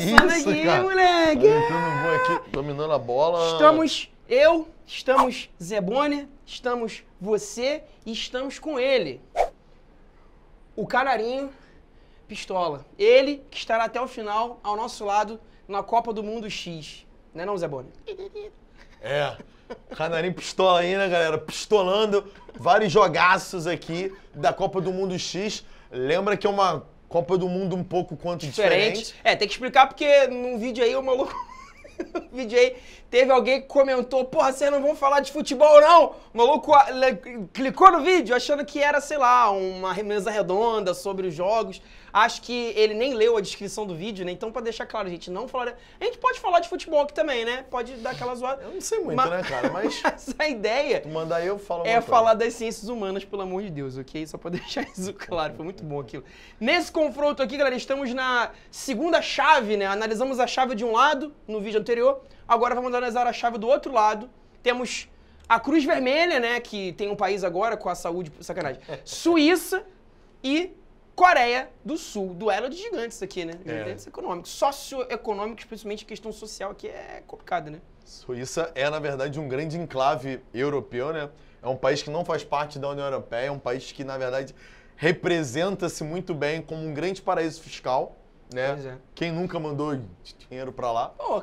Começando isso, aqui, cara? moleque. Tentando bom aqui, dominando a bola. Estamos Zé Bonner, estamos você e estamos com ele. O Canarinho Pistola. Ele que estará até o final ao nosso lado na Copa do Mundo X. Não é não, Zé Bonner? É, Canarinho Pistola aí, né, galera? Pistolando vários jogaços aqui da Copa do Mundo X. Lembra que é uma Copa do Mundo um pouco quanto diferente. É, tem que explicar porque num vídeo aí o maluco... No vídeo aí teve alguém que comentou: porra, vocês não vão falar de futebol não? O maluco clicou no vídeo achando que era, sei lá, uma mesa redonda sobre os jogos. Acho que ele nem leu a descrição do vídeo, né? Então, pra deixar claro, gente, não falar... A gente pode falar de futebol aqui também, né? Pode dar aquela zoada. Eu não sei muito, né, cara? Mas a ideia tu mandar eu falo é falar das ciências humanas, pelo amor de Deus, ok? Só pra deixar isso claro, foi muito bom aquilo. Nesse confronto aqui, galera, estamos na segunda chave, né? Analisamos a chave de um lado no vídeo anterior, agora vamos analisar a chave do outro lado. Temos a Cruz Vermelha, né? Que tem um país agora com a saúde... Sacanagem. Suíça e... Coreia do Sul, duelo de gigantes aqui, né? Gigantes econômicos. Socioeconômicos, principalmente a questão social aqui é complicada, né? Suíça é, na verdade, um grande enclave europeu, né? É um país que não faz parte da União Europeia, é um país que, na verdade, representa-se muito bem como um grande paraíso fiscal, né? Pois é. Quem nunca mandou dinheiro pra lá? Pô,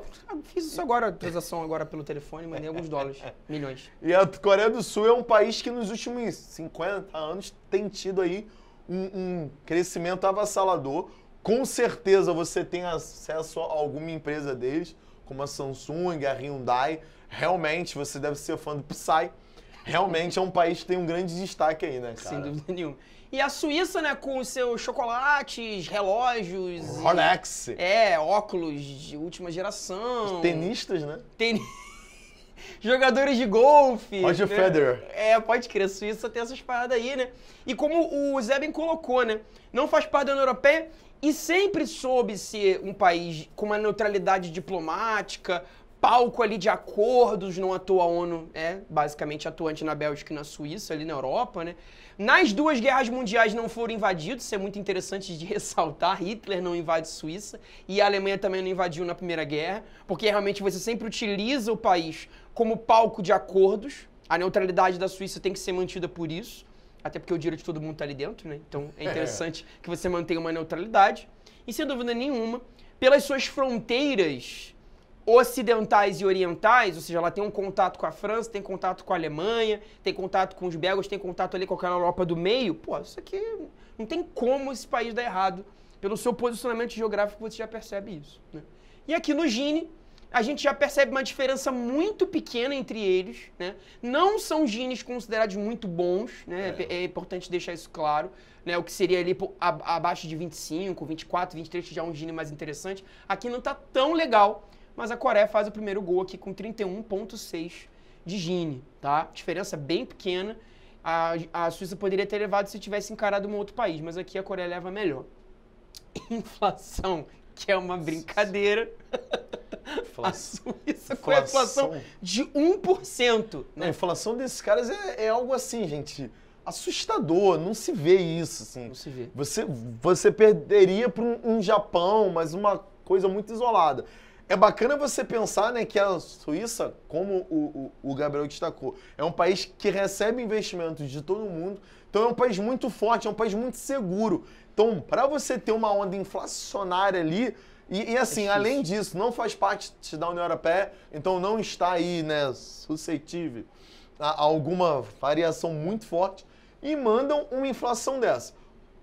fiz isso agora, transação agora pelo telefone, mandei alguns dólares, milhões. E a Coreia do Sul é um país que nos últimos 50 anos tem tido aí um crescimento avassalador. Com certeza você tem acesso a alguma empresa deles, como a Samsung, a Hyundai. Realmente, você deve ser fã do Psy. Realmente é um país que tem um grande destaque aí, né, cara? Sem dúvida nenhuma. E a Suíça, né, com os seus chocolates, relógios... Rolex. Óculos de última geração. Tenistas, né? Jogadores de golfe. Roger Federer. Pode crer, a Suíça tem essas paradas aí, né? E como o Zé bem colocou, né? Não faz parte da União Europeia e sempre soube ser um país com uma neutralidade diplomática, palco ali de acordos, não à toa a ONU é basicamente atuante na Bélgica e na Suíça, ali na Europa, né? Nas duas guerras mundiais não foram invadidos, isso é muito interessante de ressaltar, Hitler não invade Suíça e a Alemanha também não invadiu na Primeira Guerra, porque realmente você sempre utiliza o país como palco de acordos, a neutralidade da Suíça tem que ser mantida por isso, até porque o dinheiro de todo mundo tá ali dentro, né? Então é interessante que você mantenha uma neutralidade e sem dúvida nenhuma, pelas suas fronteiras ocidentais e orientais, ou seja, ela tem um contato com a França, tem contato com a Alemanha, tem contato com os belgas, tem contato ali com aquela Europa do meio. Pô, isso aqui não tem como esse país dar errado. Pelo seu posicionamento geográfico, você já percebe isso, né? E aqui no Gini, a gente já percebe uma diferença muito pequena entre eles, né? Não são Ginis considerados muito bons, né? É importante deixar isso claro, né? O que seria ali abaixo de 25, 24, 23, que já é um Gini mais interessante. Aqui não tá tão legal. Mas a Coreia faz o primeiro gol aqui com 31,6 de Gini, tá? Diferença bem pequena. A Suíça poderia ter levado se tivesse encarado um outro país, mas aqui a Coreia leva melhor. Inflação, que é uma brincadeira. A Suíça com a inflação de 1%. Né? A inflação desses caras é algo assim, gente, assustador. Não se vê isso, assim. Não se vê. Você perderia para um Japão, mas uma coisa muito isolada. É bacana você pensar, né, que a Suíça, como o Gabriel destacou, é um país que recebe investimentos de todo mundo, então é um país muito forte, é um país muito seguro. Então, para você ter uma onda inflacionária ali, e assim, além disso, não faz parte da União Europeia, então não está aí, né, suscetível a alguma variação muito forte, e mandam uma inflação dessa.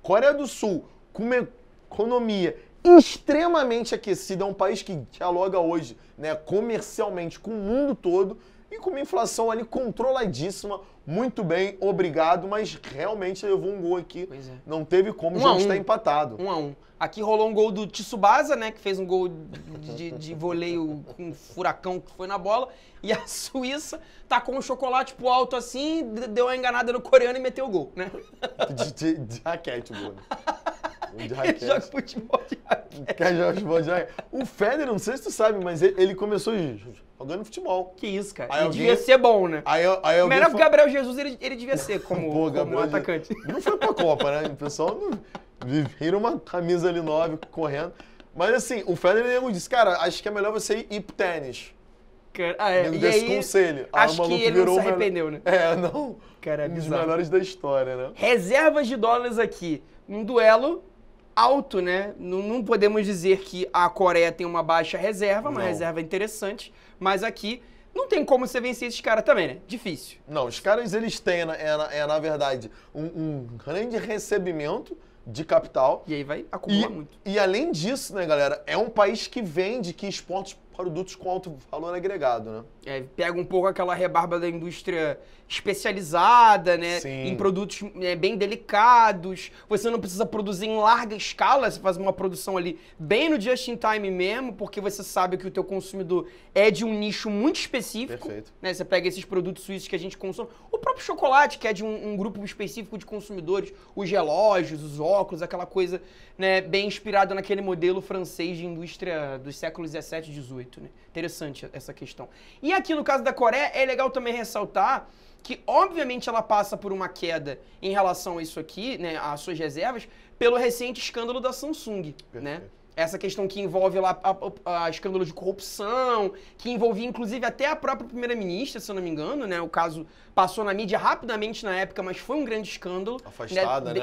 Coreia do Sul, com uma economia extremamente aquecida, é um país que dialoga hoje, né, comercialmente com o mundo todo e com uma inflação ali controladíssima, muito bem, obrigado, mas realmente levou um gol aqui, não teve como, o jogo está empatado. 1-1. Aqui rolou um gol do Tsubasa, né, que fez um gol de voleio com um furacão que foi na bola, e a Suíça tacou um chocolate pro alto assim, deu uma enganada no coreano e meteu o gol, né? De raquete o gol, né? Ele joga futebol de raquete. Quer jogar futebol de raquete? O Federer, não sei se tu sabe, mas ele começou jogando futebol. Que isso, cara. Aí Ele devia ser bom, né? Melhor que o Gabriel Jesus, ele devia ser como atacante. Não foi pra Copa, né? O pessoal não vira uma camisa ali 9 correndo. Mas assim, o Federer disse, cara, acho que é melhor você ir pro tênis. E desse aí, conselho. acho que ele não se arrependeu, né? Não. Cara, um dos melhores da história, né? Reservas de dólares aqui. Um duelo alto, né? Não podemos dizer que a Coreia tem uma baixa reserva, uma reserva interessante, mas aqui não tem como você vencer esses caras também, né? Difícil. Não, os caras, eles têm, na verdade, um grande recebimento de capital. E aí vai acumular muito. E além disso, né, galera, é um país que vende, que exporta produtos com alto valor agregado, né? Pega um pouco aquela rebarba da indústria especializada, né? Sim. Em produtos bem delicados. Você não precisa produzir em larga escala, você faz uma produção ali bem no just in time mesmo, porque você sabe que o teu consumidor é de um nicho muito específico. Perfeito. Né? Você pega esses produtos suíços que a gente consome. O próprio chocolate, que é de um grupo específico de consumidores. Os relógios, os óculos, aquela coisa, né, bem inspirada naquele modelo francês de indústria dos séculos 17 e 18. Né? Interessante essa questão. E aqui no caso da Coreia, é legal também ressaltar que, obviamente, ela passa por uma queda em relação a isso aqui, né, às suas reservas, pelo recente escândalo da Samsung, né? Essa questão que envolve lá a escândalo de corrupção, que envolvia inclusive até a própria primeira-ministra, se eu não me engano, né? O caso passou na mídia rapidamente na época, mas foi um grande escândalo. Afastada, né?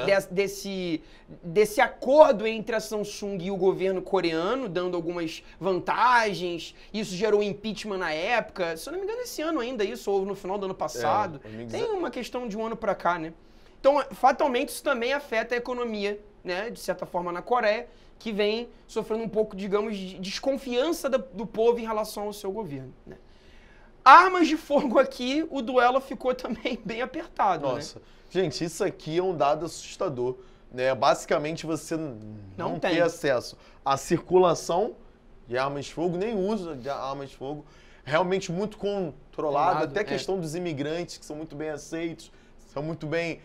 Desse acordo entre a Samsung e o governo coreano, dando algumas vantagens. Isso gerou impeachment na época. Se eu não me engano, esse ano ainda isso, ou no final do ano passado. Tem uma questão de um ano pra cá, né? Então, fatalmente, isso também afeta a economia, né? De certa forma, na Coreia, que vem sofrendo um pouco, digamos, de desconfiança do povo em relação ao seu governo, né? Armas de fogo aqui, o duelo ficou também bem apertado, Nossa. Né? Gente, isso aqui é um dado assustador, né? Basicamente, você não tem acesso à circulação de armas de fogo, nem uso de armas de fogo. Realmente muito controlado, até a questão dos imigrantes, que são muito bem aceitos, são muito bem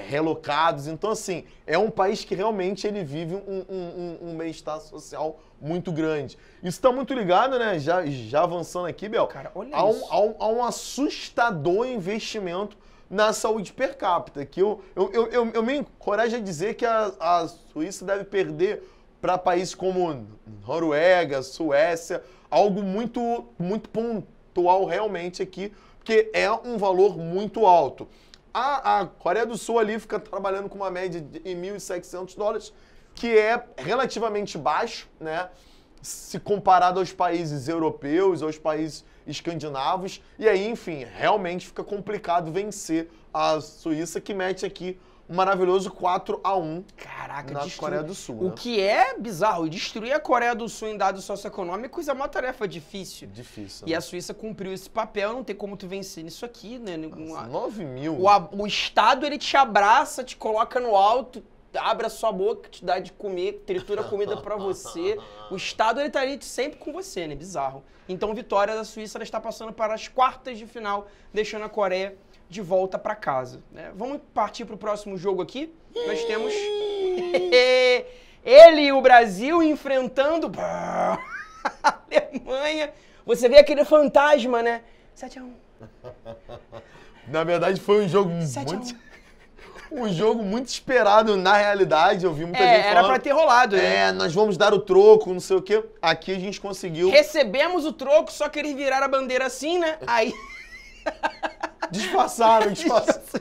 relocados. Então, assim, é um país que realmente ele vive um bem-estar social muito grande. Isso está muito ligado, né? Já avançando aqui, Bel, cara, olha a um assustador investimento na saúde per capita. Que eu me encorajo a dizer que a Suíça deve perder para países como Noruega, Suécia, algo muito, muito pontual realmente aqui, porque é um valor muito alto. A Coreia do Sul ali fica trabalhando com uma média de $1.700, que é relativamente baixo, né? Se comparado aos países europeus, aos países escandinavos. E aí, enfim, realmente fica complicado vencer a Suíça, que mete aqui um maravilhoso 4-1 na Coreia do Sul. O que é bizarro, destruir a Coreia do Sul em dados socioeconômicos é uma tarefa difícil. Difícil. E a Suíça cumpriu esse papel, não tem como tu vencer nisso aqui, né? Nossa, 9 mil. O Estado, ele te abraça, te coloca no alto, abre a sua boca, te dá de comer, tritura comida pra você. O Estado, ele tá ali sempre com você, né? Bizarro. Então, vitória da Suíça, ela está passando para as quartas de final, deixando a Coreia de volta para casa, né? Vamos partir para o próximo jogo aqui. Nós temos ele e o Brasil enfrentando a Alemanha. Você vê aquele fantasma, né? 7-1. Na verdade, foi um jogo muito esperado na realidade. Eu vi muita gente falando, era pra ter rolado, né? Nós vamos dar o troco, não sei o quê. Aqui a gente conseguiu. Recebemos o troco, só que eles viraram a bandeira assim, né? Aí... Disfarçaram.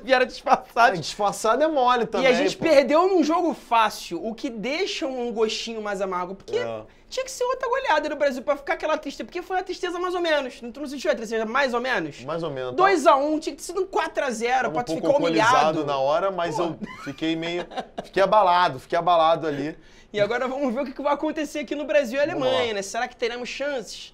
Vieram disfarçados. Disfarçado é mole também. E a gente perdeu num jogo fácil, o que deixa um gostinho mais amargo. Porque tinha que ser outra goleada no Brasil pra ficar aquela tristeza. Porque foi uma tristeza mais ou menos. Tu não sentiu a tristeza mais ou menos? Mais ou menos. 2-1, tinha que ter sido um 4-0 pra tu ficar humilhado. Na hora, mas eu fiquei Fiquei abalado ali. E agora vamos ver o que vai acontecer aqui no Brasil e Alemanha, né? Será que teremos chances?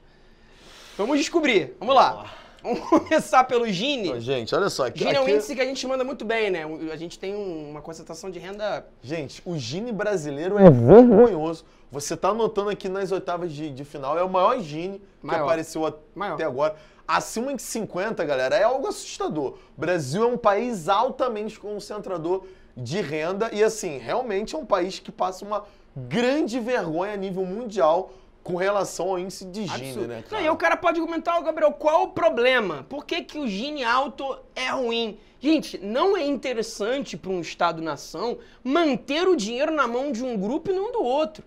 Vamos descobrir. Vamos lá. Vamos começar pelo Gini. Gente, olha só. Gini é um índice que a gente manda muito bem, né? A gente tem uma concentração de renda... Gente, o Gini brasileiro é vergonhoso. Você tá notando aqui nas oitavas de final, é o maior Gini que apareceu até agora. Acima de 50, galera, é algo assustador. O Brasil é um país altamente concentrador de renda e, assim, realmente é um país que passa uma grande vergonha a nível mundial com relação ao índice de Gini, né, cara? Não, e o cara pode argumentar, Gabriel, qual o problema? Por que o Gini alto é ruim? Gente, não é interessante para um Estado-nação manter o dinheiro na mão de um grupo e não do outro.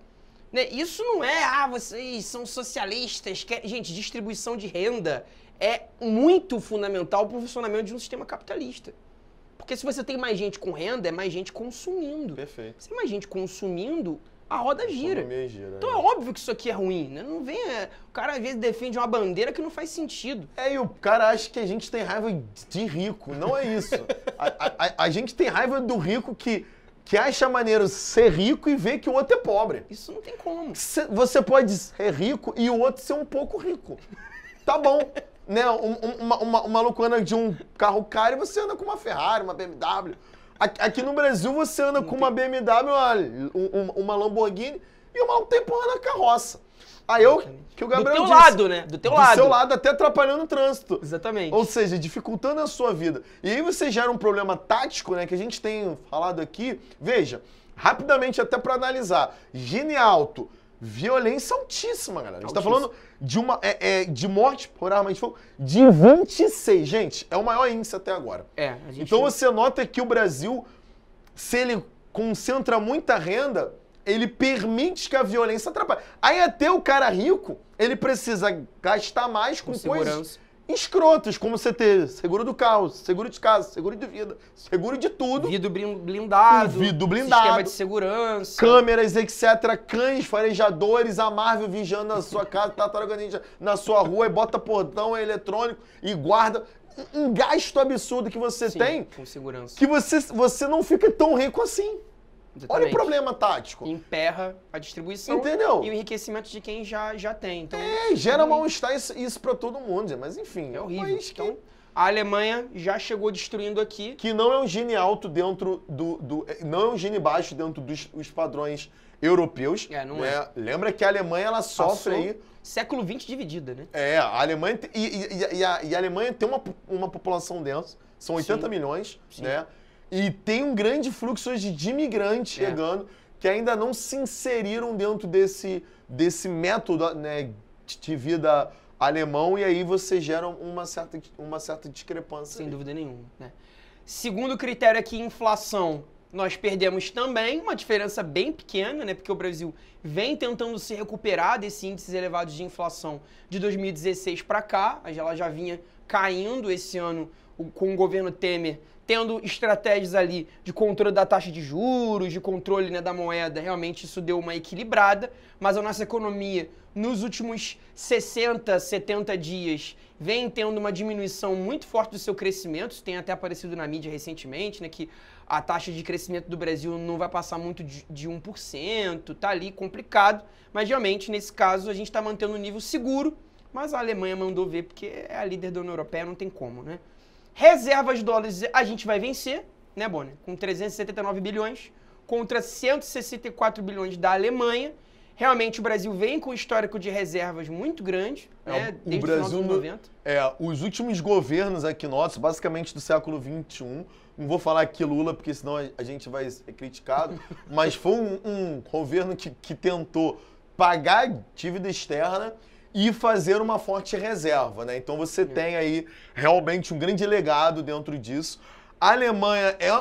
Né? Isso não é, vocês são socialistas. Gente, distribuição de renda é muito fundamental para o funcionamento de um sistema capitalista. Porque se você tem mais gente com renda, é mais gente consumindo. Perfeito. Se tem mais gente consumindo, a roda gira. Gira. Então é óbvio que isso aqui é ruim, né? Não vem... o cara às vezes defende uma bandeira que não faz sentido. E o cara acha que a gente tem raiva de rico. Não é isso. A gente tem raiva do rico que acha maneiro ser rico e ver que o outro é pobre. Isso não tem como. Você pode ser rico e o outro ser um pouco rico. Tá bom. Né? Um maluco anda de um carro caro e você anda com uma Ferrari, uma BMW. Aqui no Brasil você anda com uma BMW, uma Lamborghini e o maluco tá empurrando a carroça. Aí que o Gabriel do teu disse, lado, né? Do teu lado. Do seu lado, até atrapalhando o trânsito. Exatamente. Ou seja, dificultando a sua vida. E aí você gera um problema tático, né, que a gente tem falado aqui. Veja, rapidamente até para analisar. Gini alto, violência altíssima, galera. A gente tá falando de morte por arma de fogo de 26. Gente, é o maior índice até agora. Então você nota que o Brasil, se ele concentra muita renda, ele permite que a violência atrapalhe. Aí até o cara rico, ele precisa gastar mais com coisas escrotas, como você ter seguro do carro, seguro de casa, seguro de vida, seguro de tudo. Vidro blindado. Sistema de segurança. Câmeras, etc. Cães farejadores, a Marvel vigiando a sua casa, Tartaruga Ninja na sua rua, e bota portão eletrônico e guarda. Um gasto absurdo que você tem. Com segurança. Que você não fica tão rico assim. Exatamente. Olha o problema tático. Emperra a distribuição. Entendeu? E o enriquecimento de quem já tem. Então, gera mal-estar isso pra todo mundo. Mas enfim, é horrível. Então, a Alemanha já chegou destruindo aqui. Que não é um Gini alto dentro não é um Gini baixo dentro dos padrões europeus. Não é. Lembra que a Alemanha, ela sofre aí... Século XX dividida, né? A Alemanha... E a Alemanha tem uma população densa. São 80 milhões, né? E tem um grande fluxo hoje de imigrantes chegando que ainda não se inseriram dentro desse método, né, de vida alemão, e aí você gera uma certa discrepância. Sem dúvida nenhuma. Né? Segundo critério aqui, inflação. Nós perdemos também, uma diferença bem pequena, né? Porque o Brasil vem tentando se recuperar desses índices elevados de inflação de 2016 para cá. Ela já vinha caindo esse ano com o governo Temer, tendo estratégias ali de controle da taxa de juros, de controle, né, da moeda. Realmente isso deu uma equilibrada, mas a nossa economia nos últimos 60, 70 dias vem tendo uma diminuição muito forte do seu crescimento. Isso tem até aparecido na mídia recentemente, né, que a taxa de crescimento do Brasil não vai passar muito de 1%, tá ali complicado, mas realmente nesse caso a gente está mantendo um nível seguro, mas a Alemanha mandou ver porque é a líder da União Europeia, não tem como, né? Reservas de dólares a gente vai vencer, né, Bonner? Com 379 bilhões contra 164 bilhões da Alemanha. Realmente o Brasil vem com um histórico de reservas muito grande, né, desde o final dos anos 90. Os últimos governos aqui nossos, basicamente do século XXI, não vou falar aqui Lula, porque senão a gente vai ser criticado, mas foi um governo que tentou pagar dívida externa e fazer uma forte reserva, né? Então você tem aí realmente um grande legado dentro disso. A Alemanha é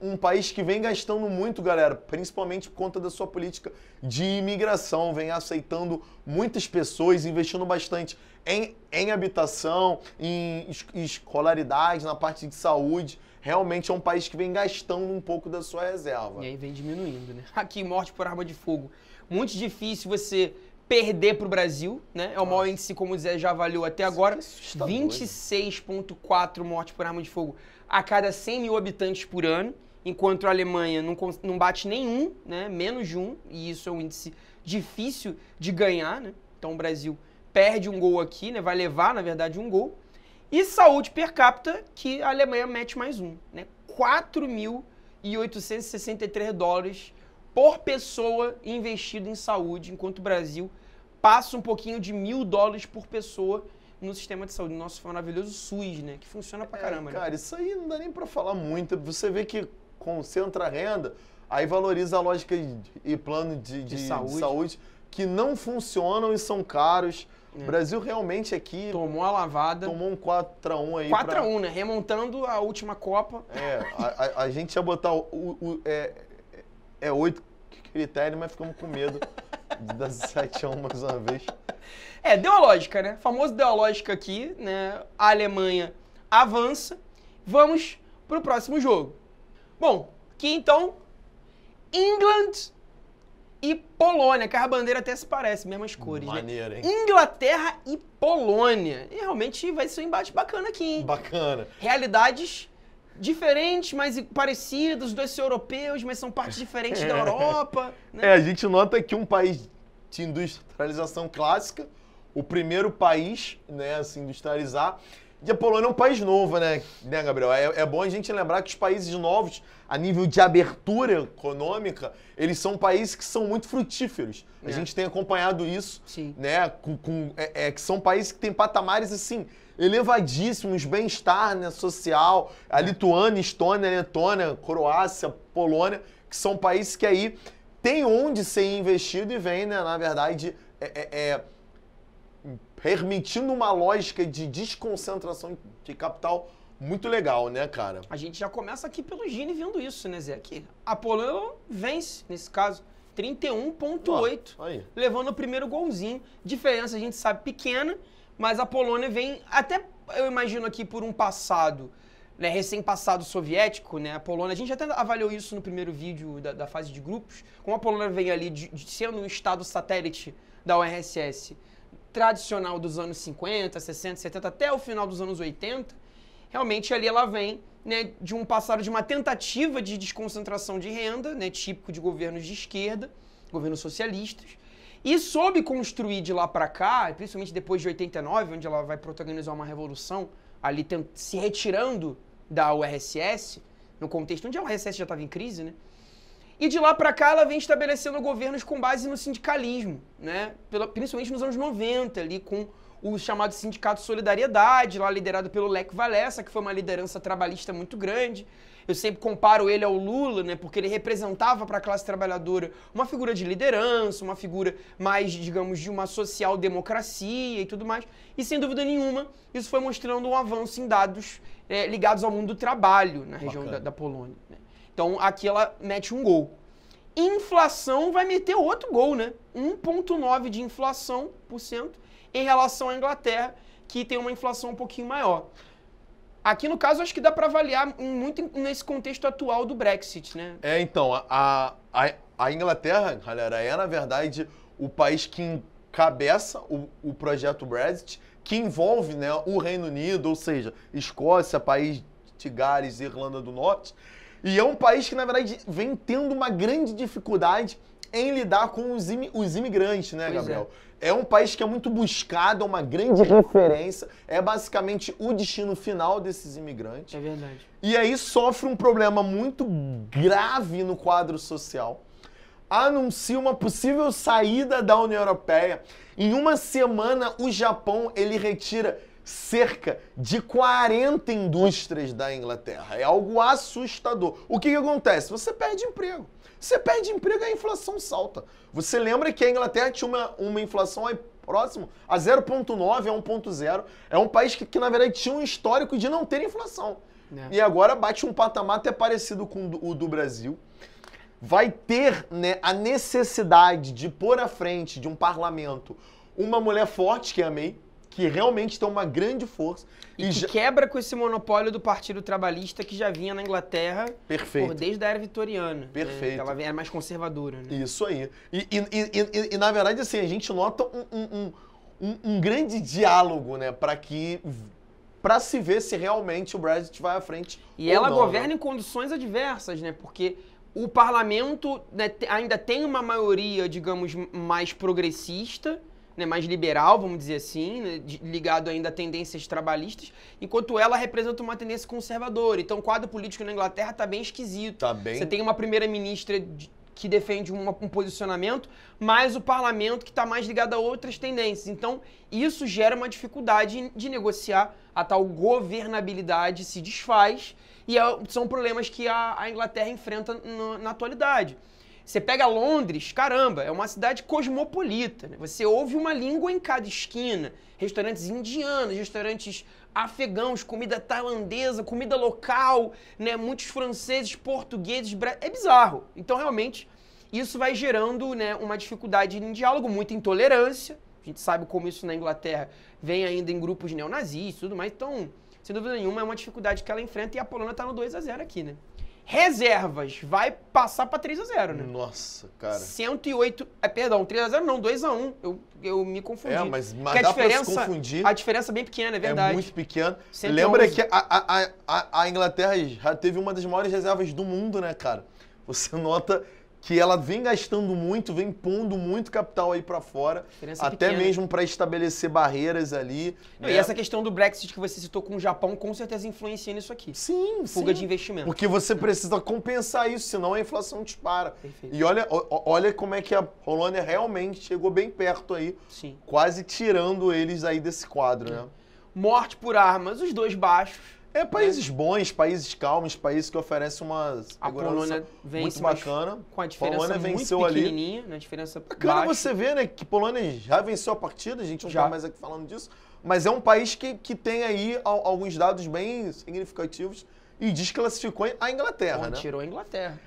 um país que vem gastando muito, galera, principalmente por conta da sua política de imigração, vem aceitando muitas pessoas, investindo bastante em habitação, em escolaridade, na parte de saúde. Realmente é um país que vem gastando um pouco da sua reserva. E aí vem diminuindo, né? Aqui, morte por arma de fogo. Muito difícil você perder para o Brasil, né? É o maior índice, como o Zé já avaliou até agora. 26,4 mortes por arma de fogo a cada 100 mil habitantes por ano, enquanto a Alemanha não bate nenhum, né? Menos de um, e isso é um índice difícil de ganhar, né? Então o Brasil perde um gol aqui, né? Vai levar, na verdade, um gol. E saúde per capita, que a Alemanha mete mais um, né? 4.863 dólares por pessoa investido em saúde, enquanto o Brasil passa um pouquinho de $1.000 por pessoa no sistema de saúde, no nosso maravilhoso SUS, né? Que funciona pra caramba. Cara, né? Isso aí não dá nem pra falar muito. Você vê que concentra a renda, aí valoriza a lógica e plano de saúde que não funcionam e são caros. O Brasil realmente aqui... Tomou a lavada. Tomou um 4x1 aí. 4x1, né? Remontando a última Copa. A gente ia botar 8 critério, mas ficamos com medo de dar 7-1 mais uma vez. Deu a lógica, né? O famoso deu a lógica aqui, né? A Alemanha avança. Vamos pro próximo jogo. Bom, aqui então, England e Polônia, que a bandeira até se parece, mesmas cores, Maneiro, né? hein? Inglaterra e Polônia. E realmente vai ser um embate bacana aqui, hein? Bacana. Realidades diferentes, mas parecidas, os dois são europeus, mas são partes diferentes da Europa. Né? A gente nota que um país de industrialização clássica, o primeiro país, né, a se industrializar, e a Polônia é um país novo, né Gabriel? É bom a gente lembrar que os países novos, a nível de abertura econômica, eles são países que são muito frutíferos. A gente tem acompanhado isso, Sim. né? Que são países que têm patamares, assim, elevadíssimos, bem-estar, né, social. A Lituânia, Estônia, Letônia, Croácia, Polônia, que são países que aí tem onde ser investido e vem, né, na verdade, permitindo uma lógica de desconcentração de capital muito legal, né, cara? A gente já começa aqui pelo Gini vendo isso, né, Zé? Que a Polônia vence, nesse caso, 31,8, levando o primeiro golzinho. Diferença, a gente sabe, pequena, mas a Polônia vem, até eu imagino aqui por um passado, né, recém-passado soviético, né, a Polônia, a gente até avaliou isso no primeiro vídeo da fase de grupos, como a Polônia vem ali de sendo um estado satélite da URSS, tradicional dos anos 50, 60, 70, até o final dos anos 80, realmente ali ela vem, né, de um passado de uma tentativa de desconcentração de renda, né, típico de governos de esquerda, governos socialistas, e soube construir de lá para cá, principalmente depois de 89, onde ela vai protagonizar uma revolução, ali se retirando da URSS, no contexto onde a URSS já estava em crise, né? E de lá para cá ela vem estabelecendo governos com base no sindicalismo, né? Principalmente nos anos 90, ali com o chamado Sindicato Solidariedade, lá liderado pelo Lech Walesa, que foi uma liderança trabalhista muito grande. Eu sempre comparo ele ao Lula, né? Porque ele representava para a classe trabalhadora uma figura de liderança, uma figura mais, digamos, de uma social-democracia e tudo mais. E sem dúvida nenhuma, isso foi mostrando um avanço em dados ligados ao mundo do trabalho na região da Polônia, né? Então, aqui ela mete um gol. Inflação vai meter outro gol, né? 1,9% de inflação por cento em relação à Inglaterra, que tem uma inflação um pouquinho maior. Aqui, no caso, acho que dá para avaliar muito nesse contexto atual do Brexit, né? Então, a Inglaterra, galera, é, na verdade, o país que encabeça o projeto Brexit, que envolve, né, o Reino Unido, ou seja, Escócia, País de Gales e Irlanda do Norte. E é um país que, na verdade, vem tendo uma grande dificuldade em lidar com os imigrantes, né, Gabriel? É um país que é muito buscado, é uma grande referência, é basicamente o destino final desses imigrantes. É verdade. E aí sofre um problema muito grave no quadro social. Anuncia uma possível saída da União Europeia. Em uma semana, o Japão, ele retira cerca de 40 indústrias da Inglaterra. É algo assustador. O que acontece? Você perde emprego. Você perde emprego e a inflação salta. Você lembra que a Inglaterra tinha uma inflação aí próximo a 0,9, a 1,0. É um país que, na verdade, tinha um histórico de não ter inflação. E agora bate um patamar até parecido com o do Brasil. Vai ter, né, a necessidade de pôr à frente de um parlamento uma mulher forte, que é a May, que realmente tem uma grande força. E que quebra com esse monopólio do Partido Trabalhista que já vinha na Inglaterra desde a era vitoriana. Perfeito. Né? Ela era mais conservadora. Né? Isso aí. E, na verdade, assim, a gente nota um grande diálogo, né, para se ver se realmente o Brexit vai à frente. E ela governa em condições adversas, né? Porque o parlamento, né, ainda tem uma maioria, digamos, mais progressista, né, mais liberal, vamos dizer assim, né, ligado ainda a tendências trabalhistas, enquanto ela representa uma tendência conservadora. Então o quadro político na Inglaterra está bem esquisito. Tá bem. Você tem uma primeira-ministra que defende um posicionamento, mas o parlamento que está mais ligado a outras tendências. Então isso gera uma dificuldade de negociar, a tal governabilidade se desfaz, e são problemas que a Inglaterra enfrenta na atualidade. Você pega Londres, caramba, é uma cidade cosmopolita, né? Você ouve uma língua em cada esquina, restaurantes indianos, restaurantes afegãos, comida tailandesa, comida local, né? Muitos franceses, portugueses, é bizarro. Então, realmente, Isso vai gerando, né, uma dificuldade em diálogo, muita intolerância. A gente sabe como isso na Inglaterra vem ainda em grupos neonazis e tudo mais. Então, sem dúvida nenhuma, é uma dificuldade que ela enfrenta e a Polônia tá no 2-0 aqui, né? Reservas, vai passar pra 3-0, né? Nossa, cara. 108, perdão, 3-0 não, 2-1. Eu me confundi. Mas porque dá pra se confundir. A diferença é bem pequena, é verdade. É muito pequena. 111. Lembra que a Inglaterra já teve uma das maiores reservas do mundo, né, cara? Você nota que ela vem gastando muito, vem pondo muito capital aí pra fora, até pequena. mesmo para estabelecer barreiras ali. Não, né? E essa questão do Brexit que você citou com o Japão, com certeza influencia nisso aqui. Sim, Fuga sim. de investimento. Porque você precisa compensar isso, senão a inflação dispara. Perfeito. E olha como é que a Polônia realmente chegou bem perto aí, Sim. quase tirando eles aí desse quadro, né? Morte por armas, os dois baixos. É países bons, países calmos, países que oferecem uma A Polônia segurança vence muito mas bacana. com a diferença Polônia muito venceu ali. pequenininha, né? Diferença Bacana baixa. você ver, né, que Polônia já venceu a partida, a gente não Já. tá mais aqui falando disso, mas é um país que tem aí alguns dados bem significativos e desclassificou a Inglaterra, né? Tirou a Inglaterra.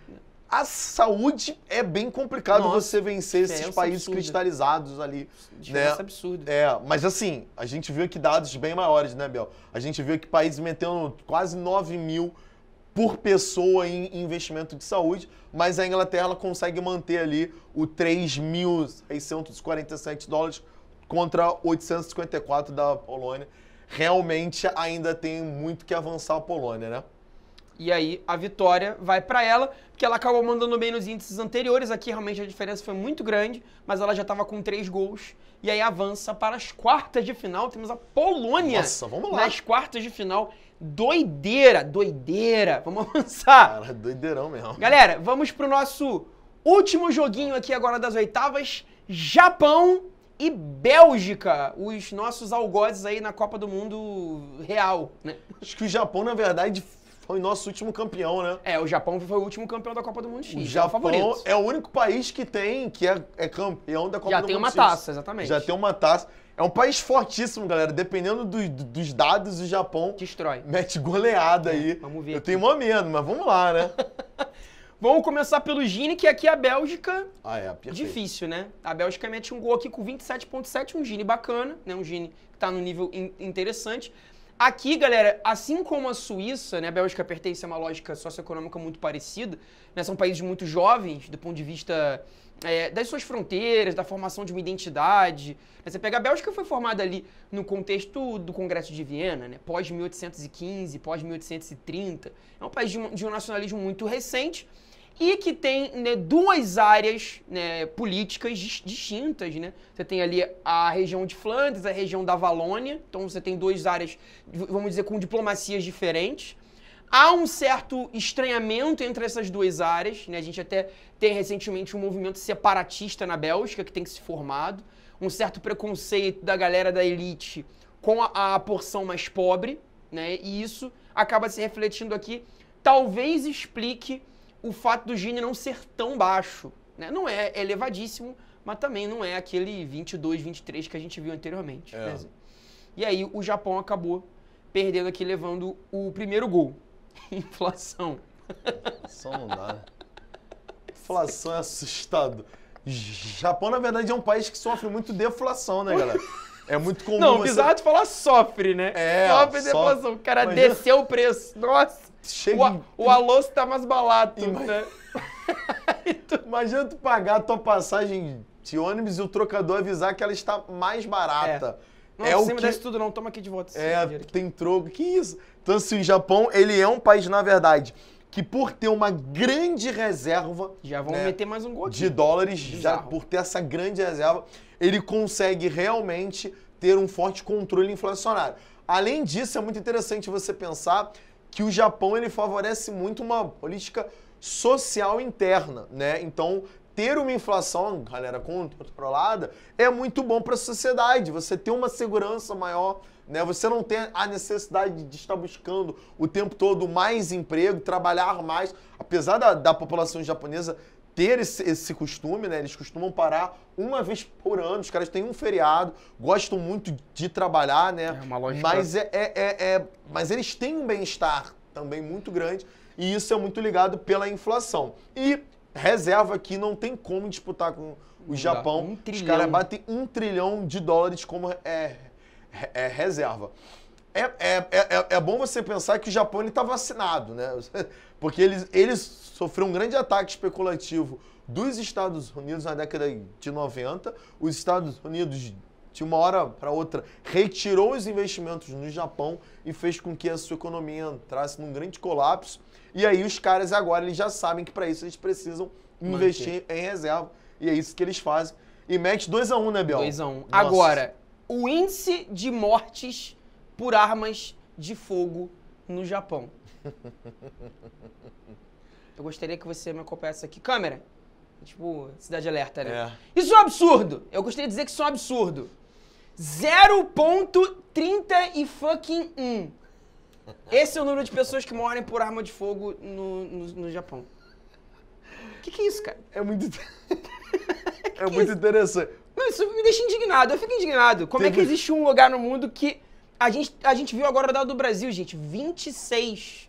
A saúde é bem complicado Nossa, você vencer esses diferença países absurda. cristalizados ali. Diferença né? absurda. É, mas assim, a gente viu que dados bem maiores, né, Bel? A gente viu que países metendo quase 9 mil por pessoa em investimento de saúde, mas a Inglaterra ela consegue manter ali o 3.647 dólares contra 854 da Polônia. Realmente ainda tem muito que avançar a Polônia, né? E aí a vitória vai pra ela, porque ela acabou mandando bem nos índices anteriores. Aqui realmente a diferença foi muito grande, mas ela já estava com 3 gols. E aí avança para as quartas de final. Temos a Polônia Nossa, vamos lá. nas quartas de final. Doideira, doideira. Vamos avançar. Cara, doideirão mesmo. Galera, vamos pro nosso último joguinho aqui agora das oitavas. Japão e Bélgica, os nossos algozes aí na Copa do Mundo real, né? Acho que o Japão, na verdade, foi nosso último campeão, né? O Japão foi o último campeão da Copa do Mundo X. O Japão favorito. é o único país que é campeão da Copa Já do tem Mundo uma X. taça, exatamente. Já tem uma taça. É um país fortíssimo, galera. Dependendo dos dados, o Japão Destrói. mete goleada aí. Vamos ver Eu aqui. tenho mó medo, mas vamos lá, né? Vamos começar pelo Gini, que aqui a Bélgica, Perfeito. difícil, né? A Bélgica mete um gol aqui com 27.7, um Gini bacana, né? Um Gini que tá no nível interessante. Aqui, galera, assim como a Suíça, né? A Bélgica pertence a uma lógica socioeconômica muito parecida, né? São países muito jovens, do ponto de vista das suas fronteiras, da formação de uma identidade. Você pega a Bélgica, foi formada ali no contexto do Congresso de Viena, né? Pós-1815, pós-1830. É um país de um nacionalismo muito recente e que tem, né, duas áreas, né, políticas distintas, né? Você tem ali a região de Flandres, a região da Valônia. Então você tem duas áreas, vamos dizer, com diplomacias diferentes. Há um certo estranhamento entre essas duas áreas, né? A gente até tem recentemente um movimento separatista na Bélgica que tem se formado, um certo preconceito da galera da elite com a porção mais pobre, né? E isso acaba se refletindo aqui. Talvez explique o fato do Gini não ser tão baixo, né? Não é elevadíssimo, mas também não é aquele 22, 23 que a gente viu anteriormente. Né? E aí o Japão acabou perdendo aqui, levando o primeiro gol. Inflação. Inflação não dá, né? Inflação é assustador. Japão, na verdade, é um país que sofre muito deflação, né, galera? É muito comum Não, bizarro de falar sofre, né? Sofre deflação. O cara desceu o preço. Nossa. O almoço tá mais barato, né? Imagina tu pagar a tua passagem de ônibus e o trocador avisar que ela está mais barata. Não, você me dá isso tudo não, toma aqui de volta. Tem troco, que isso? Então, assim, o Japão, ele é um país, na verdade, que por ter uma grande reserva... Já vão meter mais um gol aqui. De dólares, já por ter essa grande reserva, ele consegue realmente ter um forte controle inflacionário. Além disso, é muito interessante você pensar que o Japão, ele favorece muito uma política social interna, né? Então, ter uma inflação, galera, controlada é muito bom para a sociedade. Você ter uma segurança maior, né? Você não tem a necessidade de estar buscando o tempo todo mais emprego, trabalhar mais. Apesar da população japonesa ter esse costume, né? Eles costumam parar uma vez por ano. Os caras têm um feriado, gostam muito de trabalhar, né? É uma lógica. Mas eles têm um bem-estar também muito grande e isso é muito ligado pela inflação. E reserva aqui, não tem como disputar com o Japão. Os caras batem $1 trilhão como reserva. É bom você pensar que o Japão está vacinado, né? Porque eles sofreram um grande ataque especulativo dos Estados Unidos na década de 90. Os Estados Unidos, de uma hora para outra, retirou os investimentos no Japão e fez com que a sua economia entrasse num grande colapso. E aí os caras agora eles já sabem que para isso eles precisam investir em reserva. E é isso que eles fazem. E mete 2-1, né, Biel? 2-1. Agora, o índice de mortes por armas de fogo no Japão. Eu gostaria que você me acompanhasse aqui. Câmera. Tipo, Cidade Alerta, né? Isso é um absurdo. Eu gostaria de dizer que isso é um absurdo. 0,31. Esse é o número de pessoas que morrem por arma de fogo no Japão. O que é isso, cara? É muito... é muito interessante. Não, isso me deixa indignado. Eu fico indignado. Como é que existe um lugar no mundo que... A gente viu agora o dado do Brasil, gente. 26.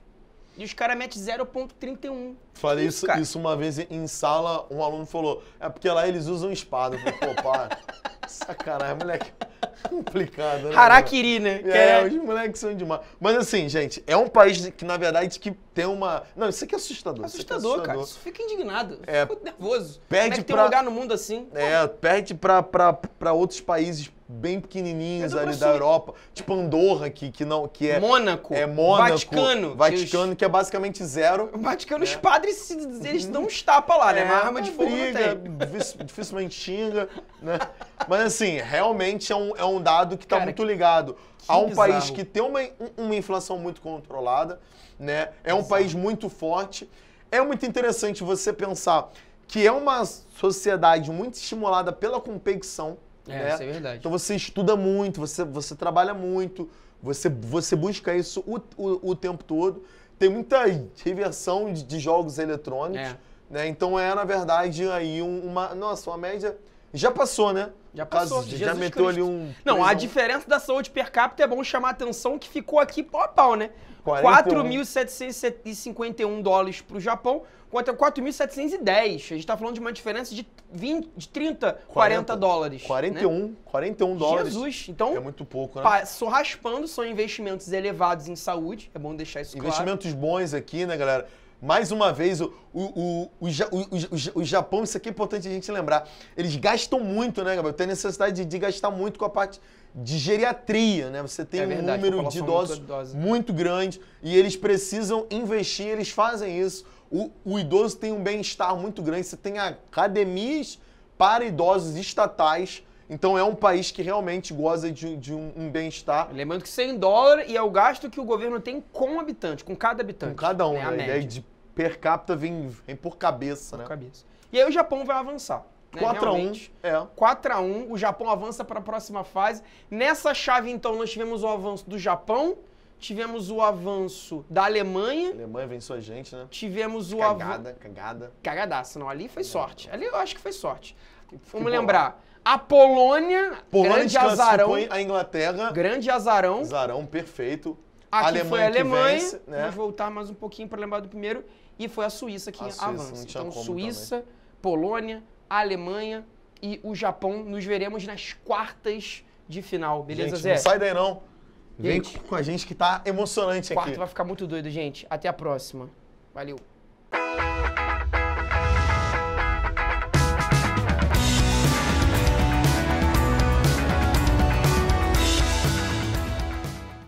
E os caras metem 0,31. Falei isso uma vez em sala, um aluno falou, é porque lá eles usam espada. Eu falei, pô, para. Sacanagem, moleque. Complicado, né? Harakiri, né? Os moleques são demais. Mas assim, gente, é um país que, na verdade, que tem uma... Não, isso aqui é assustador. Assustador, cara. Isso fica indignado. Fico nervoso. Perde Como é que tem um lugar no mundo assim? Perde pra outros países bem pequenininhos ali da Europa. Tipo Andorra, que é... Mônaco. Vaticano, que é basicamente zero. O Vaticano, os padres, eles dão uns tapas lá, né? Uma arma de fogo briga, não tem. Dificilmente xinga, né? Mas assim, realmente é um dado que tá muito ligado a um país que tem uma inflação muito controlada, né? É um país muito forte. É muito interessante você pensar que é uma sociedade muito estimulada pela competição, né? Isso é verdade. Então você estuda muito, você trabalha muito, você busca isso o tempo todo. Tem muita diversão de jogos eletrônicos, né? Então na verdade, aí uma média... Já passou, né? Já passou. Já meteu ali um... Não, a diferença da saúde per capita é bom chamar a atenção que ficou aqui pau a pau, né? 4.751 dólares pro Japão contra 4.710. A gente tá falando de uma diferença de 30, 40 dólares. 41 dólares. Jesus, então... É muito pouco, né? Passou raspando, são investimentos elevados em saúde. É bom deixar isso claro. Investimentos bons aqui, né, galera? Mais uma vez, o Japão, isso aqui é importante a gente lembrar, eles gastam muito, né, Gabriel? Tem necessidade de gastar muito com a parte de geriatria, né? Você tem um número de idosos muito grande e eles precisam investir, eles fazem isso. O idoso tem um bem-estar muito grande, você tem academias para idosos estatais. Então é um país que realmente goza de um bem-estar. Lembrando que $100 e é o gasto que o governo tem com habitante, com cada habitante. Com cada um, né? A ideia de per capita vem por cabeça, né? Por cabeça. E aí o Japão vai avançar. 4-1. 4-1, o Japão avança para a próxima fase. Nessa chave, então, nós tivemos o avanço do Japão, tivemos o avanço da Alemanha. A Alemanha venceu a gente, né? Tivemos o avanço... Cagadaça, não. Ali foi sorte. Ali eu acho que foi sorte. Vamos lembrar. A Polônia grande azarão. A Inglaterra. Grande azarão. Azarão, perfeito. Aqui Alemanha foi a Alemanha. Vence, né? Vamos voltar mais um pouquinho para lembrar do primeiro. E foi a Suíça que avança. Então, Suíça, também. Polônia, Alemanha e o Japão. Nos veremos nas quartas de final. Beleza, gente, Zé? Não sai daí, não. Vem com a gente que tá emocionante aqui. Quarto vai ficar muito doido, gente. Até a próxima. Valeu.